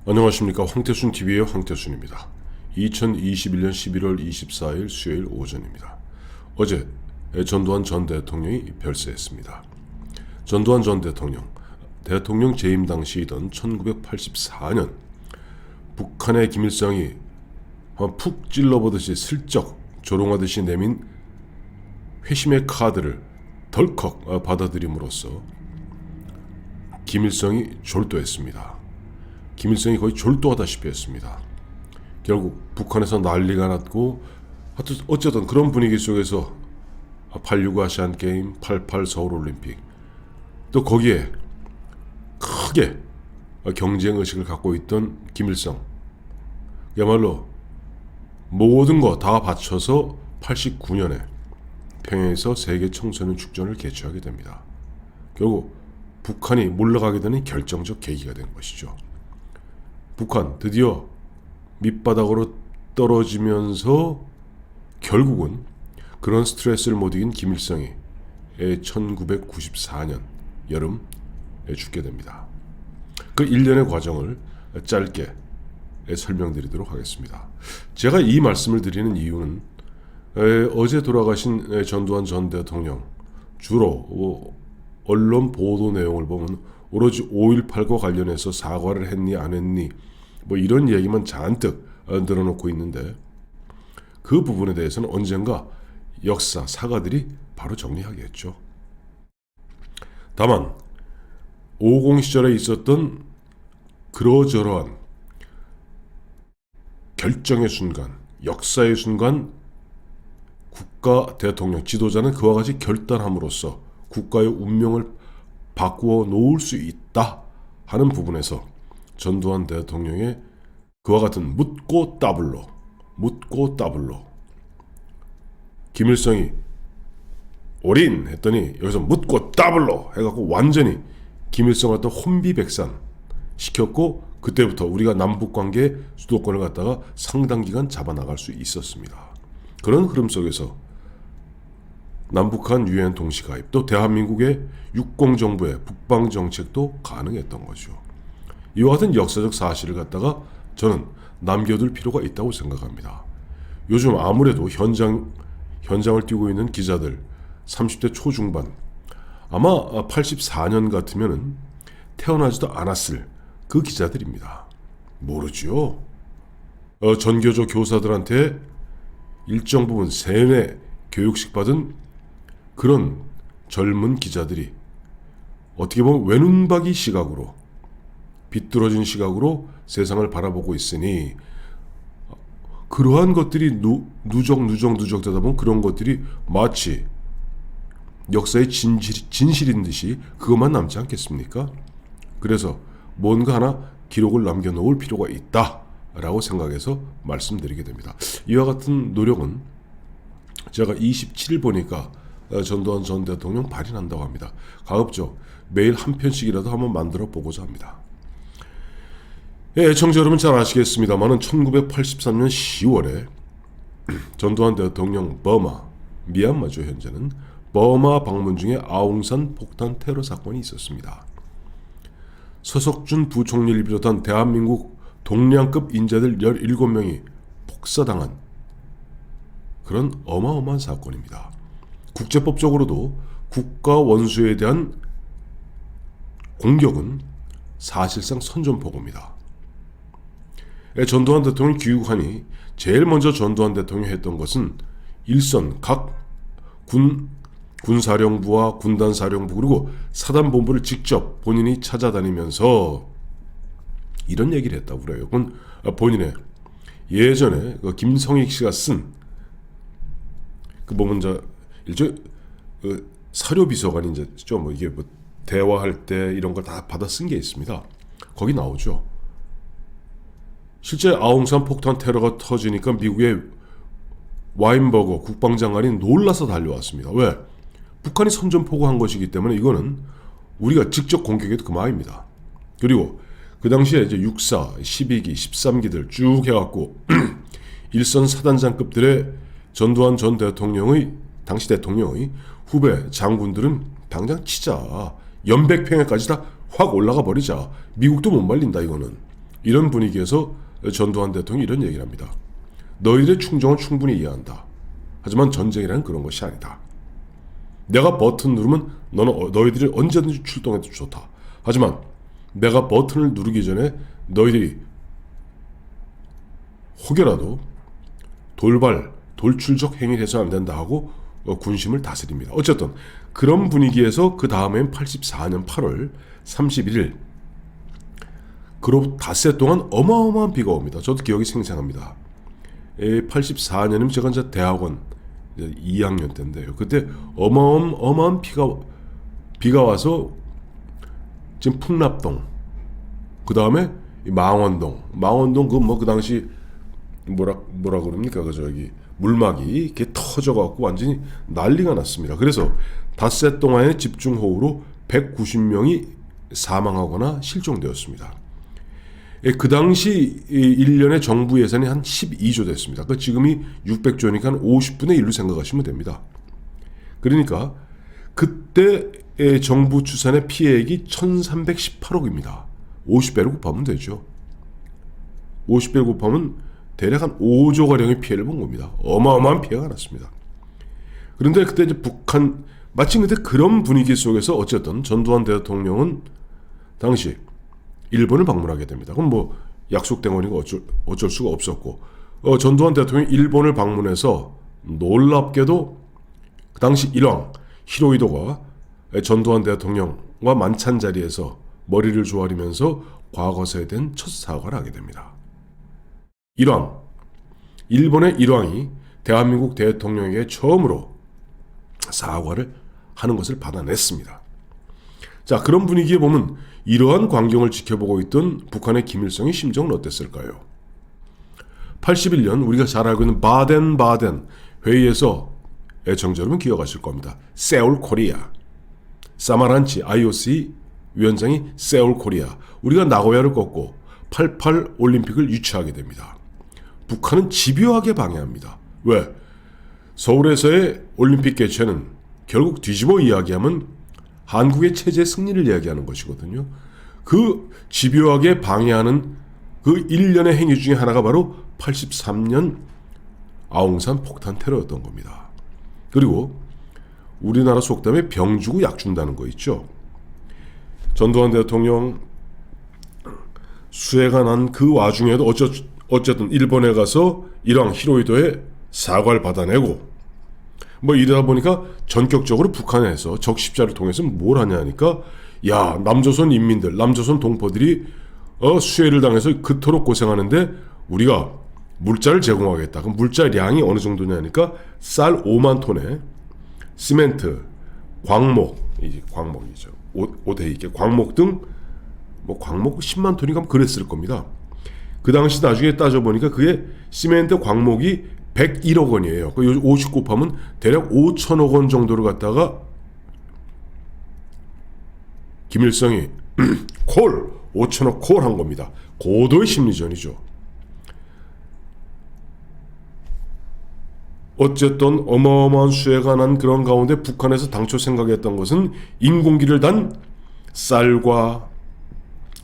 안녕하십니까. 황태순TV의 황태순입니다. 2021년 11월 24일 수요일 오전입니다. 어제 전두환 전 대통령이 별세했습니다. 전두환 전 대통령 재임 당시이던 1984년 북한의 김일성이 푹 찔러보듯이 슬쩍 조롱하듯이 내민 회심의 카드를 덜컥 받아들임으로써 김일성이 졸도했습니다. 김일성이 거의 졸도하다시피 했습니다. 결국 북한에서 난리가 났고 하여튼 어쨌든 그런 분위기 속에서 8.6 아시안게임, 88 서울올림픽 또 거기에 크게 경쟁의식을 갖고 있던 김일성 야말로 모든 거 다 바쳐서 89년에 평양에서 세계 청소년 축전을 개최하게 됩니다. 결국 북한이 물러가게 되는 결정적 계기가 된 것이죠. 북한 드디어 밑바닥으로 떨어지면서 결국은 그런 스트레스를 못 이긴 김일성이 1994년 여름 죽게 됩니다. 그 일련의 과정을 짧게 설명드리도록 하겠습니다. 제가 이 말씀을 드리는 이유는 어제 돌아가신 전두환 전 대통령 주로 언론 보도 내용을 보면 오로지 5.18과 관련해서 사과를 했니 안 했니 뭐 이런 얘기만 잔뜩 늘어놓고 있는데 그 부분에 대해서는 언젠가 역사 사가들이 바로 정리하겠죠. 다만 50 시절에 있었던 그러저러한 결정의 순간, 역사의 순간 국가 대통령 지도자는 그와 같이 결단함으로써 국가의 운명을 바꾸어 놓을 수 있다 하는 부분에서 전두환 대통령의 그와 같은 묻고 따블로 김일성이 올인 했더니 여기서 묻고 따블로 해갖고 완전히 김일성을 갖다 혼비백산 시켰고 그때부터 우리가 남북관계 주도권을 갖다가 상당 기간 잡아나갈 수 있었습니다. 그런 흐름 속에서 남북한 유엔 동시가입 또 대한민국의 육공정부의 북방정책도 가능했던 거죠. 이와 같은 역사적 사실을 갖다가 저는 남겨둘 필요가 있다고 생각합니다. 요즘 아무래도 현장을 뛰고 있는 기자들 30대 초중반 아마 84년 같으면 태어나지도 않았을 그 기자들입니다. 모르죠. 전교조 교사들한테 일정 부분 세뇌 교육식 받은 그런 젊은 기자들이 어떻게 보면 외눈박이 시각으로 비뚤어진 시각으로 세상을 바라보고 있으니 그러한 것들이 누적 되다 보면 그런 것들이 마치 역사의 진실인 듯이 그것만 남지 않겠습니까? 그래서 뭔가 하나 기록을 남겨놓을 필요가 있다라고 생각해서 말씀드리게 됩니다. 이와 같은 노력은 제가 27일 보니까 전두환 전 대통령 발인한다고 합니다. 가급적 매일 한 편씩이라도 한번 만들어 보고자 합니다. 애청자 여러분 잘 아시겠습니다만은 1983년 10월에 전두환 대통령 미얀마죠. 현재는 버마 방문 중에 아웅산 폭탄 테러 사건이 있었습니다. 서석준 부총리를 비롯한 대한민국 동량급 인재들 17명이 폭사당한 그런 어마어마한 사건입니다. 국제법적으로도 국가 원수에 대한 공격은 사실상 선전포고입니다. 전두환 대통령 귀국하니 제일 먼저 전두환 대통령이 했던 것은 일선 각 군사령부와 군단사령부 그리고 사단본부를 직접 본인이 찾아다니면서 이런 얘기를 했다고 그래요. 그건 본인의 예전에 김성익 씨가 쓴 그 보면 일종 사료비서관인죠. 뭐 이게 뭐 대화할 때 이런 걸 다 받아 쓴 게 있습니다. 거기 나오죠. 실제 아웅산 폭탄 테러가 터지니까 미국의 와인버거 국방장관이 놀라서 달려왔습니다. 왜? 북한이 선전포고한 것이기 때문에 이거는 우리가 직접 공격해도 그만입니다. 그리고 그 당시에 이제 6사, 12기, 13기들 쭉 해갖고 일선 사단장급들의 전두환 전 대통령의 당시 대통령의 후배 장군들은 당장 치자 연백평야까지 다 확 올라가 버리자 미국도 못 말린다 이거는 이런 분위기에서 전두환 대통령이 이런 얘기를 합니다. 너희들의 충정은 충분히 이해한다. 하지만 전쟁이라는 그런 것이 아니다. 내가 버튼 누르면 너희들이 언제든지 출동해도 좋다. 하지만 내가 버튼을 누르기 전에 너희들이 혹여라도 돌출적 행위를 해서는 안 된다 하고 군심을 다스립니다. 어쨌든 그런 분위기에서 그 다음엔 84년 8월 31일 그로 닷새 동안 어마어마한 비가 옵니다. 저도 기억이 생생합니다. 84년이면 제가 이제 대학원 2학년 때인데요. 그때 어마어마한 비가 와서 지금 풍납동, 그 다음에 망원동 그 당시 뭐라 그럽니까? 물막이 이렇게 터져갖고 완전히 난리가 났습니다. 그래서 닷새 동안의 집중호우로 190명이 사망하거나 실종되었습니다. 그 당시 1년의 정부 예산이 한 12조 됐습니다. 그 지금이 600조니까 한 50분의 1로 생각하시면 됩니다. 그러니까 그때 정부 추산의 피해액이 1318억입니다. 50배로 곱하면 되죠. 50배로 곱하면 대략 한 5조가량의 피해를 본 겁니다. 어마어마한 피해가 났습니다. 그런데 그때 이제 마침 그때 그런 분위기 속에서 어쨌든 전두환 대통령은 당시 일본을 방문하게 됩니다. 그럼 뭐 약속된 거니까 어쩔 수가 없었고, 전두환 대통령이 일본을 방문해서 놀랍게도 그 당시 일왕 히로히도가 전두환 대통령과 만찬 자리에서 머리를 조아리면서 과거사에 대한 첫 사과를 하게 됩니다. 일본의 일왕이 대한민국 대통령에게 처음으로 사과를 하는 것을 받아냈습니다. 자, 그런 분위기에 보면 이러한 광경을 지켜보고 있던 북한의 김일성의 심정은 어땠을까요? 81년 우리가 잘 알고 있는 바덴 회의에서 애청자 여러분 기억하실 겁니다. 세울 코리아, 사마란치 IOC 위원장이 세울 코리아, 우리가 나고야를 꺾고 88 올림픽을 유치하게 됩니다. 북한은 집요하게 방해합니다. 왜? 서울에서의 올림픽 개최는 결국 뒤집어 이야기하면 한국의 체제 승리를 이야기하는 것이거든요. 그 집요하게 방해하는 그 일련의 행위 중에 하나가 바로 83년 아웅산 폭탄 테러였던 겁니다. 그리고 우리나라 속담에 병 주고 약 준다는 거 있죠. 전두환 대통령 수해가 난 그 와중에도 어쨌든 일본에 가서 일왕 히로히도의 사과를 받아내고 뭐 이러다 보니까 전격적으로 북한에서 적십자를 통해서 뭘 하냐 하니까, 야, 남조선 인민들, 남조선 동포들이 수해를 당해서 그토록 고생하는데 우리가 물자를 제공하겠다. 그럼 물자량이 어느 정도냐 하니까 쌀 5만 톤에 시멘트, 광목이죠. 오대이게 광목 등 뭐 광목 10만 톤인가 그랬을 겁니다. 그 당시 나중에 따져보니까 그게 시멘트 광목이 101억 원이에요. 50 곱하면 대략 5천억 원 정도를 갖다가 김일성이 5천억 콜 한 겁니다. 고도의 심리전이죠. 어쨌든 어마어마한 수해가 난 그런 가운데 북한에서 당초 생각했던 것은 인공기를 단 쌀과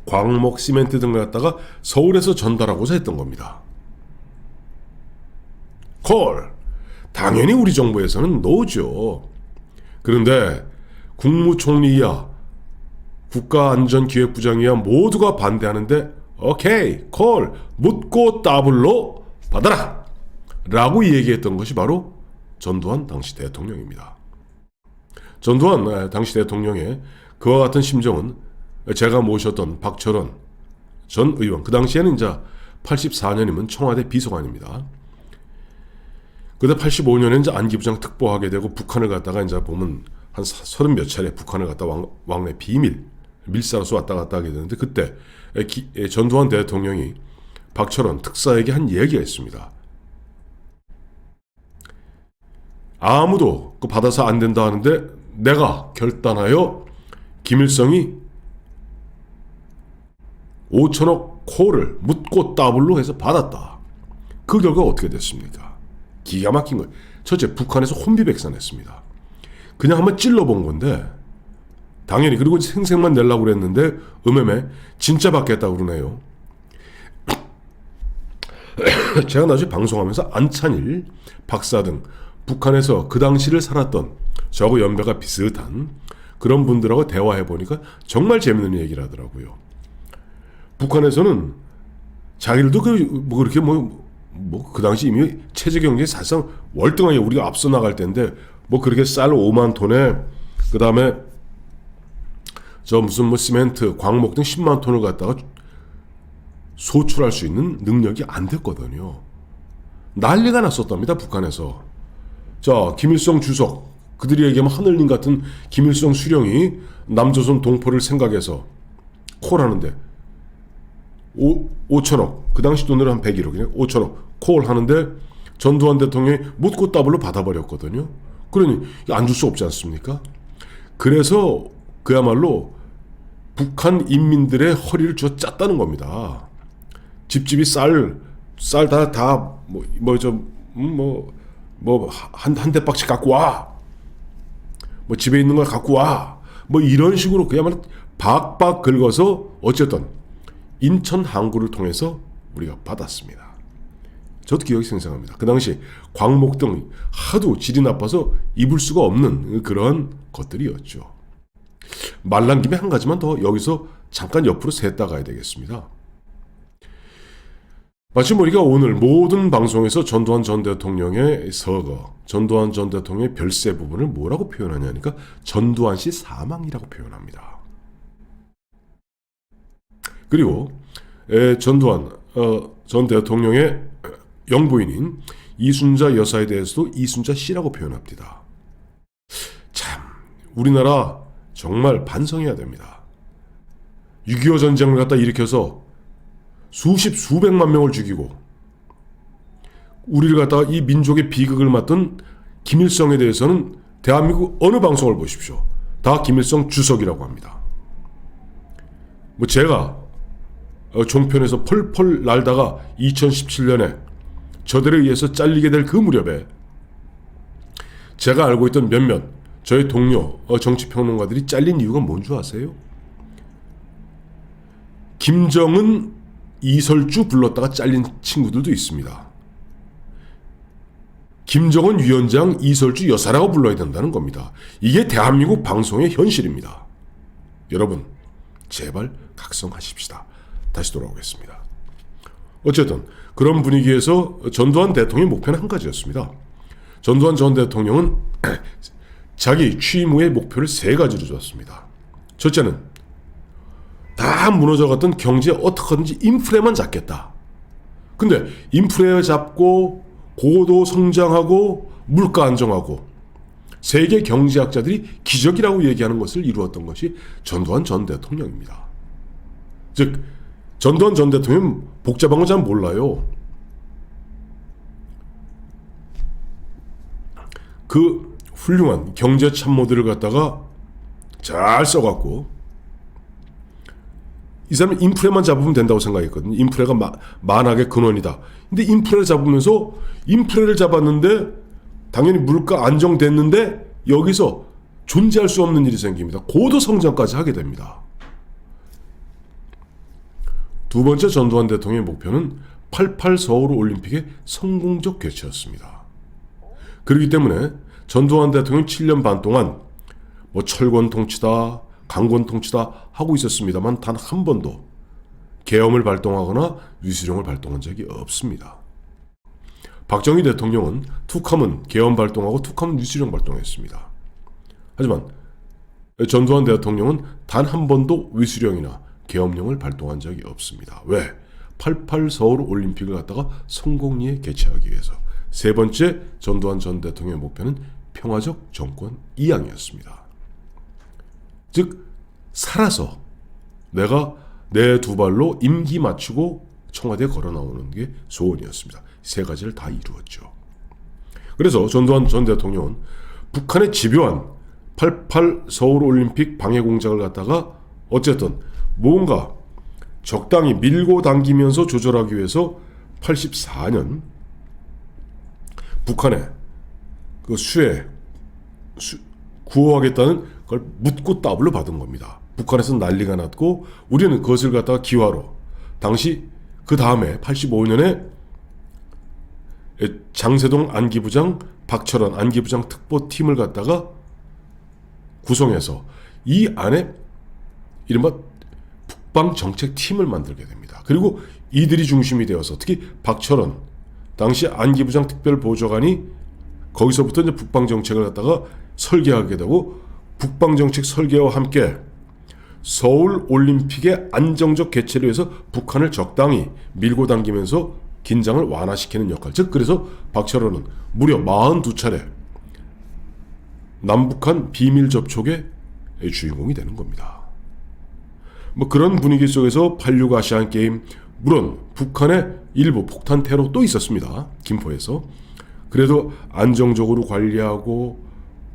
광목, 시멘트 등을 갖다가 서울에서 전달하고자 했던 겁니다. 콜! 당연히 우리 정부에서는 노죠. 그런데 국무총리야, 국가안전기획부장이야 모두가 반대하는데 오케이, 콜! 묻고 따블로 받아라! 라고 얘기했던 것이 바로 전두환 당시 대통령입니다. 전두환 당시 대통령의 그와 같은 심정은 제가 모셨던 박철원 전 의원, 그 당시에는 이제 84년이면 청와대 비서관입니다. 그때 85년에 이제 안기부장 특보하게 되고 북한을 갔다가 이제 보면 한 30몇 차례 북한을 갔다 왕래 밀사로서 왔다 갔다 하게 되는데, 그때 전두환 대통령이 박철원 특사에게 한 얘기가 있습니다. 아무도 그 받아서 안 된다 하는데 내가 결단하여 김일성이 5천억 콜을 묻고 따블로 해서 받았다. 그 결과가 어떻게 됐습니까? 기가 막힌 거예요. 첫째, 북한에서 혼비백산했습니다. 그냥 한번 찔러본 건데 당연히, 그리고 생색만 내려고 그랬는데 진짜 받겠다고 그러네요. 제가 나중에 방송하면서 안찬일, 박사 등 북한에서 그 당시를 살았던 저하고 연배가 비슷한 그런 분들하고 대화해보니까 정말 재밌는 얘기를 하더라고요. 북한에서는 자기들도 그렇게 그 당시 이미 체제 경제에 사실상 월등하게 우리가 앞서 나갈 때인데 그렇게 쌀 5만 톤에 그 다음에 저 무슨 시멘트, 광목 등 10만 톤을 갖다가 소출할 수 있는 능력이 안 됐거든요. 난리가 났었답니다, 북한에서. 자, 김일성 주석, 그들이 얘기하면 하늘님 같은 김일성 수령이 남조선 동포를 생각해서 콜하는데 5천억, 그 당시 돈으로 한 101억이네, 5천억 콜하는데 전두환 대통령이 묻고 따블로 받아버렸거든요. 그러니 안 줄 수 없지 않습니까? 그래서 그야말로 북한 인민들의 허리를 쥐어 짰다는 겁니다. 집집이 쌀 한 대박씩 갖고 와. 집에 있는 걸 갖고 와. 이런 식으로 그야말로 박박 긁어서 어쨌든 인천 항구를 통해서 우리가 받았습니다. 저도 기억이 생생합니다. 그 당시 광목 등 하도 질이 나빠서 입을 수가 없는 그런 것들이었죠. 말난 김에 한 가지만 더 여기서 잠깐 옆으로 샜다 가야 되겠습니다. 마침 우리가 오늘 모든 방송에서 전두환 전 대통령의 서거, 전두환 전 대통령의 별세 부분을 뭐라고 표현하냐니까 전두환 씨 사망이라고 표현합니다. 그리고 전두환 전 대통령의 영부인인 이순자 여사에 대해서도 이순자 씨라고 표현합니다. 참 우리나라 정말 반성해야 됩니다. 6.25 전쟁을 갖다 일으켜서 수백만 명을 죽이고 우리를 갖다가 이 민족의 비극을 맡은 김일성에 대해서는 대한민국 어느 방송을 보십시오. 다 김일성 주석이라고 합니다. 제가 종편에서 펄펄 날다가 2017년에 저들에 의해서 잘리게 될 그 무렵에 제가 알고 있던 몇몇 저의 동료 정치평론가들이 잘린 이유가 뭔 줄 아세요? 김정은, 이설주 불렀다가 잘린 친구들도 있습니다. 김정은 위원장, 이설주 여사라고 불러야 된다는 겁니다. 이게 대한민국 방송의 현실입니다. 여러분 제발 각성하십시다. 다시 돌아오겠습니다. 어쨌든 그런 분위기에서 전두환 대통령의 목표는 한 가지였습니다. 전두환 전 대통령은 자기 취임 후의 목표를 3가지로 줬습니다. 첫째는 다 무너져갔던 경제 어떻게든지 인프레만 잡겠다. 근데 인프레 잡고 고도 성장하고 물가 안정하고 세계 경제학자들이 기적이라고 얘기하는 것을 이루었던 것이 전두환 전 대통령입니다. 즉 전두환 전 대통령은 복잡한 건 잘 몰라요. 그 훌륭한 경제 참모들을 갖다가 잘 써갖고 이 사람은 인프레만 잡으면 된다고 생각했거든요. 인프레가 만악의 근원이다. 근데 인프레를 잡으면서 인프레를 잡았는데 당연히 물가 안정됐는데 여기서 존재할 수 없는 일이 생깁니다. 고도 성장까지 하게 됩니다. 두 번째 전두환 대통령의 목표는 88 서울올림픽의 성공적 개최였습니다. 그렇기 때문에 전두환 대통령 7년 반 동안 철권 통치다, 강권 통치다 하고 있었습니다만 단 한 번도 계엄을 발동하거나 위수령을 발동한 적이 없습니다. 박정희 대통령은 툭하면 계엄 발동하고 툭하면 위수령 발동했습니다. 하지만 전두환 대통령은 단 한 번도 위수령이나 계엄령을 발동한 적이 없습니다. 왜? 88 서울올림픽을 갖다가 성공리에 개최하기 위해서. 세 번째 전두환 전 대통령의 목표는 평화적 정권 이양이었습니다. 즉 살아서 내가 내 두 발로 임기 마치고 청와대에 걸어 나오는 게 소원이었습니다. 3가지를 다 이루었죠. 그래서 전두환 전 대통령은 북한의 집요한 88 서울올림픽 방해 공작을 갖다가 어쨌든 뭔가 적당히 밀고 당기면서 조절하기 위해서 84년 북한의 그 구호하겠다는 걸 묻고 따블로 받은 겁니다. 북한에서는 난리가 났고 우리는 그것을 갖다가 기화로 당시 그 다음에 85년에 장세동 안기부장, 박철원 안기부장 특보팀을 갖다가 구성해서 이 안에 이른바 북방정책팀을 만들게 됩니다. 그리고 이들이 중심이 되어서 특히 박철원 당시 안기부장 특별보좌관이 거기서부터 이제 북방정책을 갖다가 설계하게 되고 북방정책 설계와 함께 서울올림픽의 안정적 개최를 위해서 북한을 적당히 밀고 당기면서 긴장을 완화시키는 역할. 즉 그래서 박철원은 무려 42차례 남북한 비밀 접촉의 주인공이 되는 겁니다. 뭐 그런 분위기 속에서 86 아시안게임, 물론 북한의 일부 폭탄 테러 또 있었습니다. 김포에서. 그래도 안정적으로 관리하고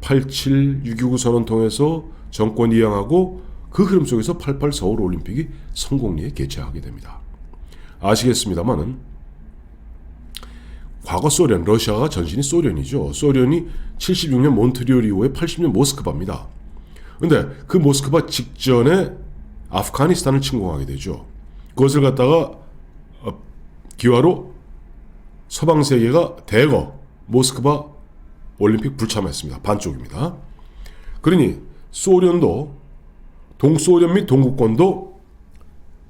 87, 6.29 선언 통해서 정권 이양하고 그 흐름 속에서 88 서울올림픽이 성공리에 개최하게 됩니다. 아시겠습니다만은 과거 소련, 러시아가 전신이 소련이죠. 소련이 76년 몬트리올 이후에 80년 모스크바입니다. 근데 그 모스크바 직전에 아프가니스탄을 침공하게 되죠. 그것을 갖다가 기화로 서방 세계가 대거 모스크바 올림픽 불참했습니다. 반쪽입니다. 그러니 소련도 동소련 및 동구권도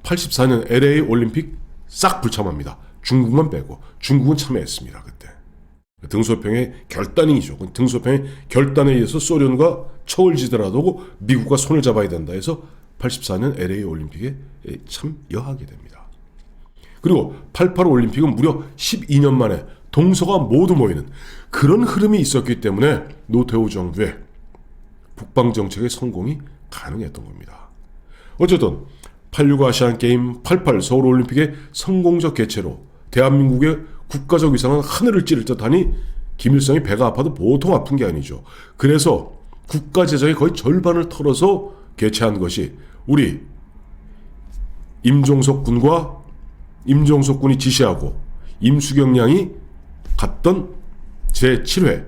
84년 LA 올림픽 싹 불참합니다. 중국만 빼고. 중국은 참여했습니다. 그때. 등소평의 결단이죠. 등소평의 결단에 의해서 소련과 척을 지더라도 미국과 손을 잡아야 된다 해서 84년 LA 올림픽에 참여하게 됩니다. 그리고 88 올림픽은 무려 12년 만에 동서가 모두 모이는 그런 흐름이 있었기 때문에 노태우 정부의 북방정책의 성공이 가능했던 겁니다. 어쨌든 86 아시안게임, 88 서울올림픽의 성공적 개최로 대한민국의 국가적 위상은 하늘을 찌를 듯하니 김일성이 배가 아파도 보통 아픈 게 아니죠. 그래서 국가 재정의 거의 절반을 털어서 개최한 것이 우리 임종석 군이 지시하고 임수경 양이 갔던 제7회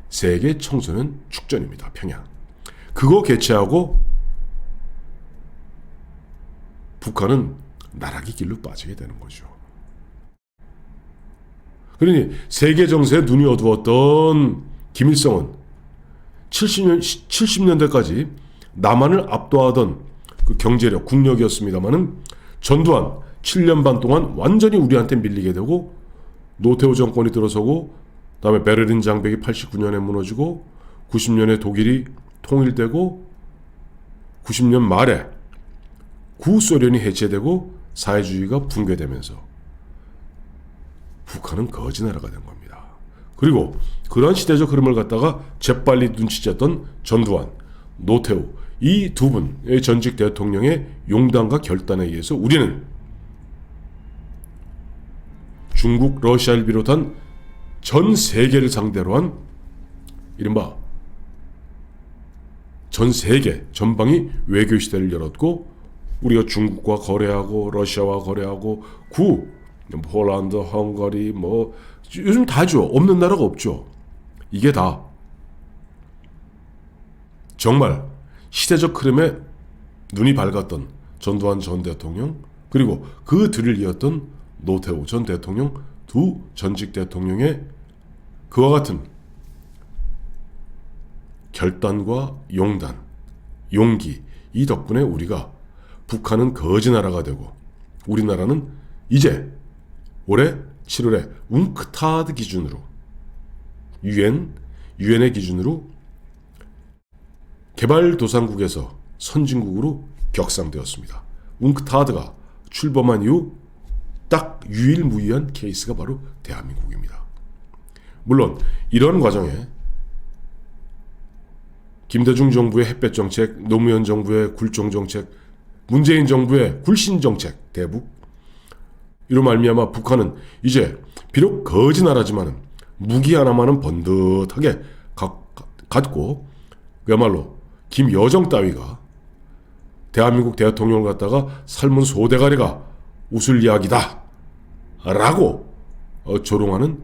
세계 청소년 축전입니다. 평양. 그거 개최하고 북한은 나락의 길로 빠지게 되는 거죠. 그러니 세계 정세에 눈이 어두웠던 김일성은 70년대까지 남한을 압도하던 그 경제력, 국력이었습니다마는 전두환 7년 반 동안 완전히 우리한테 밀리게 되고 노태우 정권이 들어서고 그다음에 베를린 장벽이 89년에 무너지고 90년에 독일이 통일되고 90년 말에 구소련이 해체되고 사회주의가 붕괴되면서 북한은 거지 나라가 된 겁니다. 그리고 그런 시대적 흐름을 갖다가 재빨리 눈치챘던 전두환, 노태우 이 두 분의 전직 대통령의 용단과 결단에 의해서 우리는 중국, 러시아를 비롯한 전 세계를 상대로 한 이른바 전 세계 전방위 외교 시대를 열었고 우리가 중국과 거래하고 러시아와 거래하고 폴란드, 헝가리 뭐 요즘 다죠. 없는 나라가 없죠. 이게 다 정말 시대적 흐름에 눈이 밝았던 전두환 전 대통령 그리고 그 뒤를 이었던 노태우 전 대통령 두 전직 대통령의 그와 같은 결단과 용단, 용기 이 덕분에 우리가 북한은 거지 나라가 되고 우리나라는 이제 올해 7월에 웅크타드 기준으로 유엔의 기준으로 개발도상국에서 선진국으로 격상되었습니다. 웅크타드가 출범한 이후 딱 유일무이한 케이스가 바로 대한민국입니다. 물론 이런 과정에 김대중 정부의 햇볕 정책, 노무현 정부의 굴종 정책, 문재인 정부의 굴신 정책, 대북 이로 말미암아 북한은 이제 비록 거지 나라지만 무기 하나만은 번듯하게 갖고 그야말로 김여정 따위가 대한민국 대통령을 갖다가 삶은 소대가리가 웃을 이야기다 라고 조롱하는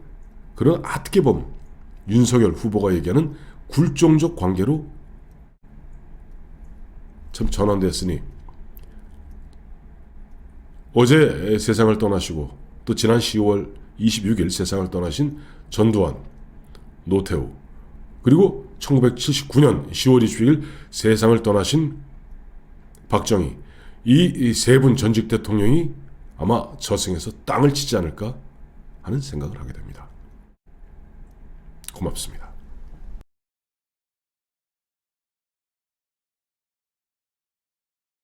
그런 어떻게 보면 윤석열 후보가 얘기하는 굴종적 관계로 참 전환됐으니 어제 세상을 떠나시고 또 지난 10월 26일 세상을 떠나신 전두환, 노태우, 그리고 1979년 10월 26일 세상을 떠나신 박정희, 이 세 분 전직 대통령이 아마 저승에서 땅을 치지 않을까 하는 생각을 하게 됩니다. 고맙습니다.